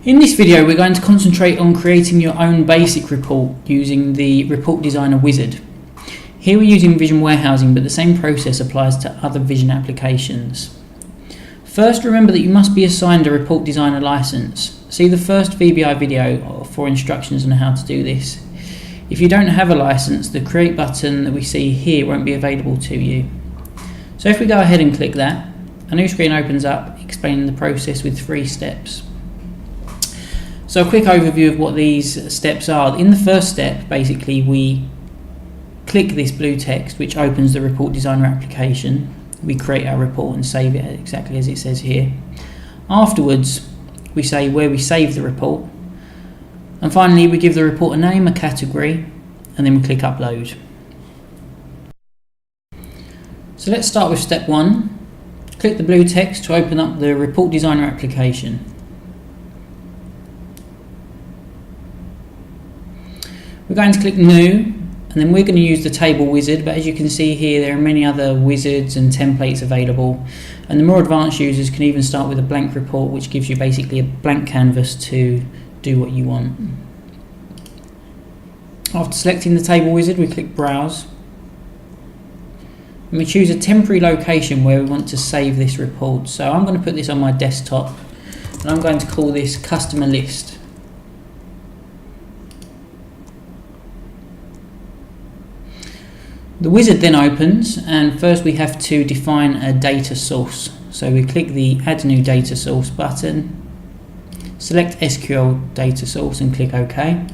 In this video we're going to concentrate on creating your own basic report using the Report Designer wizard. Here we're using Vision Warehousing, but the same process applies to other Vision applications. First, remember that you must be assigned a Report Designer license. See the first VBI video for instructions on how to do this. If you don't have a license, the Create button that we see here won't be available to you. So if we go ahead and click that, a new screen opens up explaining the process with 3 steps. So a quick overview of what these steps are. In the first step, basically we click this blue text which opens the Report Designer application. We create our report and save it exactly as it says here. Afterwards, we say where we save the report. And finally, we give the report a name, a category, and then we click Upload. So let's start with step 1. Click the blue text to open up the Report Designer application. We're going to click New, and then we're going to use the Table Wizard, but as you can see here there are many other wizards and templates available, and the more advanced users can even start with a blank report, which gives you basically a blank canvas to do what you want. After selecting the Table Wizard, we click Browse, and we choose a temporary location where we want to save this report. So I'm going to put this on my desktop, and I'm going to call this Customer List. The wizard then opens, and first we have to define a data source. So we click the Add New Data Source button, select SQL Data Source and click OK.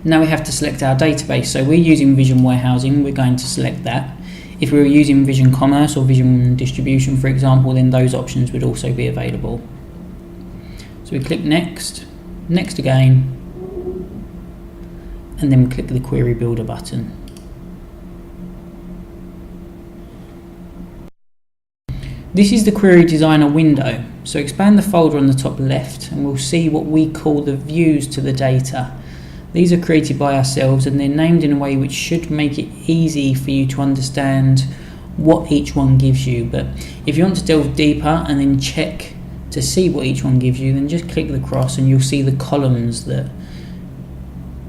Now we have to select our database. So we're using Vision Warehousing, we're going to select that. If we were using Vision Commerce or Vision Distribution, for example, then those options would also be available. So we click Next, Next again, and then we click the Query Builder button. This is the Query Designer window, so expand the folder on the top left and we'll see what we call the views to the data. These are created by ourselves and they're named in a way which should make it easy for you to understand what each one gives you, but if you want to delve deeper and then check to see what each one gives you, then just click the cross and you'll see the columns that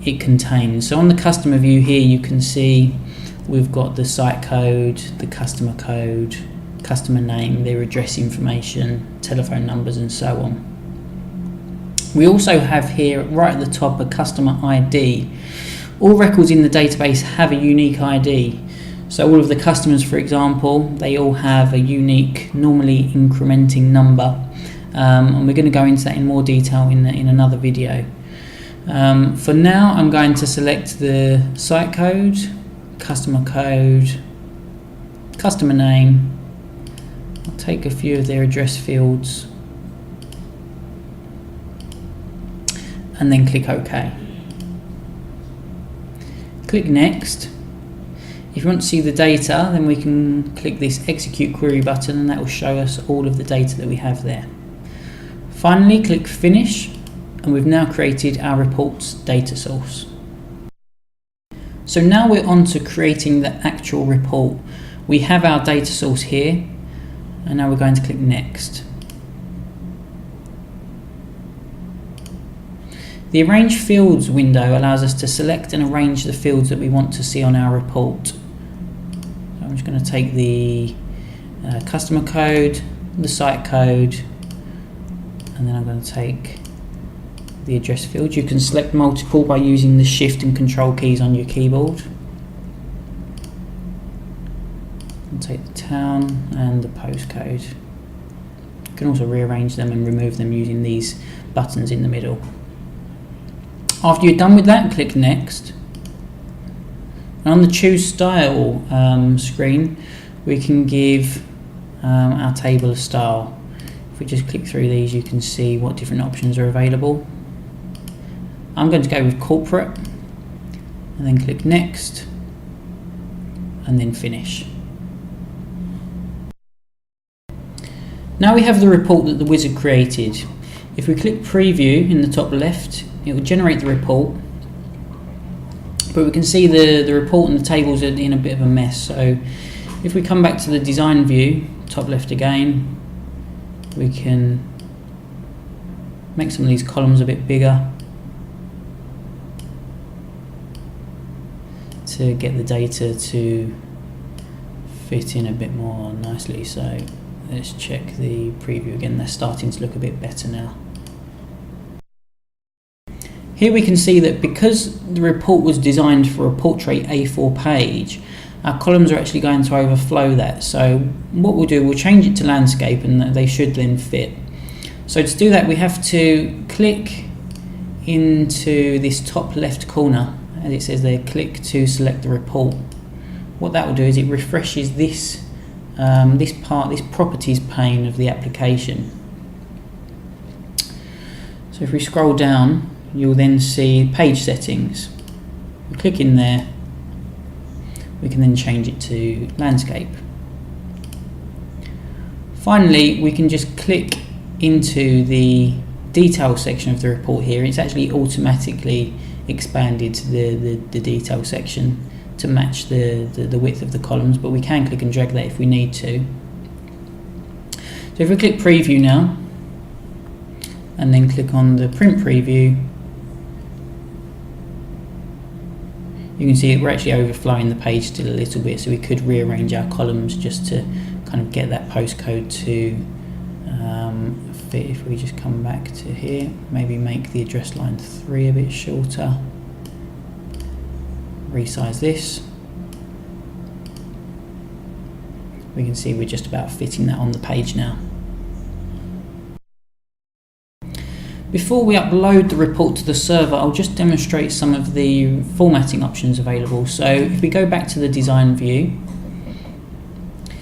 it contains. So on the customer view here you can see we've got the site code, the customer code, customer name, their address information, telephone numbers and so on. We also have here right at the top a customer ID. All records in the database have a unique ID. So all of the customers, for example, they all have a unique, normally incrementing number, and we're going to go into that in more detail in another video. For now I'm going to select the site code, customer name. I'll take a few of their address fields and then click OK. Click Next. If you want to see the data, then we can click this Execute Query button and that will show us all of the data that we have there. Finally, click Finish. And we've now created our report's data source. So now we're on to creating the actual report. We have our data source here, and now we're going to click Next. The Arrange Fields window allows us to select and arrange the fields that we want to see on our report. So I'm just going to take the customer code, the site code, and then I'm going to take the address field. You can select multiple by using the Shift and Control keys on your keyboard. And take the town and the postcode. You can also rearrange them and remove them using these buttons in the middle. After you're done with that, click Next. And on the Choose Style screen, we can give our table a style. If we just click through these, you can see what different options are available. I'm going to go with Corporate and then click Next and then Finish. Now we have the report that the wizard created. If we click Preview in the top left, it will generate the report, but we can see the report and the tables are in a bit of a mess. So if we come back to the design view, top left again, we can Make some of these columns a bit bigger to get the data to fit in a bit more nicely. So let's check the preview again. They're starting to look a bit better now. Here we can see that because the report was designed for a portrait A4 page, our columns are actually going to overflow that. So what we'll do, we'll change it to landscape and they should then fit. So to do that, we have to click into this top left corner, as it says there, click to select the report. What that will do is it refreshes this this properties pane of the application. So if we scroll down, you'll then see page settings. We click in there, we can then change it to landscape. Finally, we can just click into the detail section of the report here. It's actually automatically expanded to the detail section to match the width of the columns, but we can click and drag that if we need to. So if we click preview now, and then click on the print preview, you can see we're actually overflowing the page still a little bit, so we could rearrange our columns just to kind of get that postcode to fit. If we just come back to here, maybe make the address line 3 a bit shorter, resize this, we can see we're just about fitting that on the page now. Before we upload the report to the server, I'll just demonstrate some of the formatting options available. So if we go back to the design view,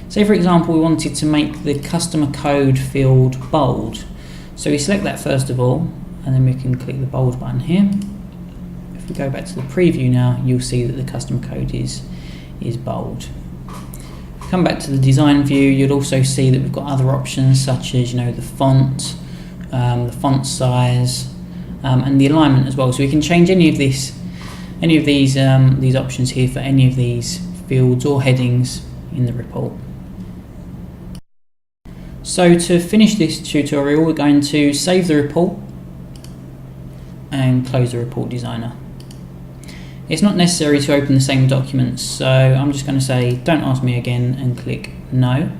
say for example we wanted to make the customer code field bold. So we select that first of all, and then we can click the bold button here. If we go back to the preview now, you'll see that the customer code is bold. Come back to the design view, you'll also see that we've got other options such as the font, the font size, and the alignment as well. So we can change any of these options here for any of these fields or headings in the report. So to finish this tutorial, we're going to save the report and close the report designer. It's not necessary to open the same documents, so I'm just going to say don't ask me again and click no.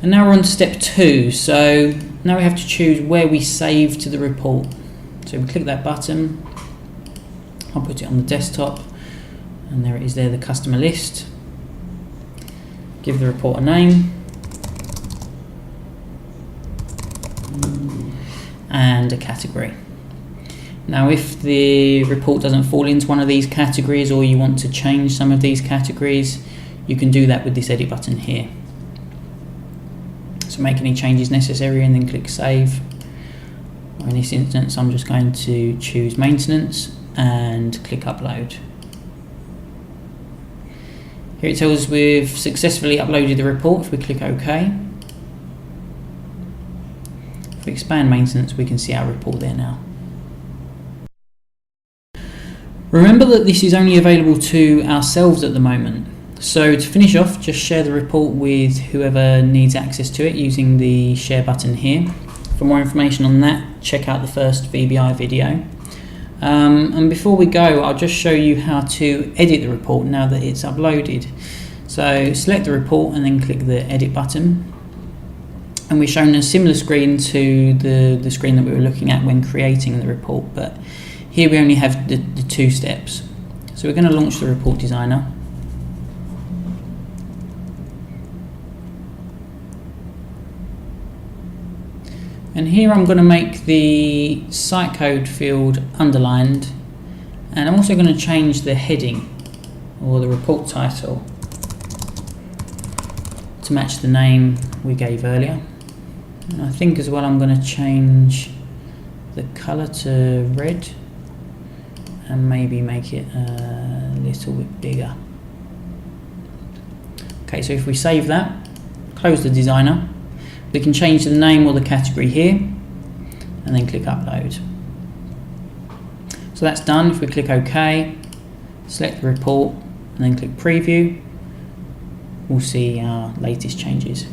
And now we're on to step 2. So now we have to choose where we save to the report. So we click that button, I'll put it on the desktop, and there it is there, the customer list. Give the report a name and a category. Now if the report doesn't fall into one of these categories, or you want to change some of these categories, you can do that with this edit button here. So make any changes necessary and then click save. In this instance I'm just going to choose maintenance and click upload. Here it tells us we've successfully uploaded the report. If we click OK, if we expand maintenance, we can see our report there now. Remember that this is only available to ourselves at the moment. So to finish off, just share the report with whoever needs access to it using the share button here. For more information on that, check out the first VBI video. And before we go, I'll just show you how to edit the report now that it's uploaded. So select the report and then click the edit button. And we're shown a similar screen to the screen that we were looking at when creating the report, but here we only have the 2 steps. So we're going to launch the report designer. And here I'm going to make the site code field underlined, and I'm also going to change the heading or the report title to match the name we gave earlier. And I think as well I'm going to change the colour to red and maybe make it a little bit bigger. Okay, so if we save that, close the designer, we can change the name or the category here and then click upload. So that's done. If we click OK, select the report and then click preview, we'll see our latest changes.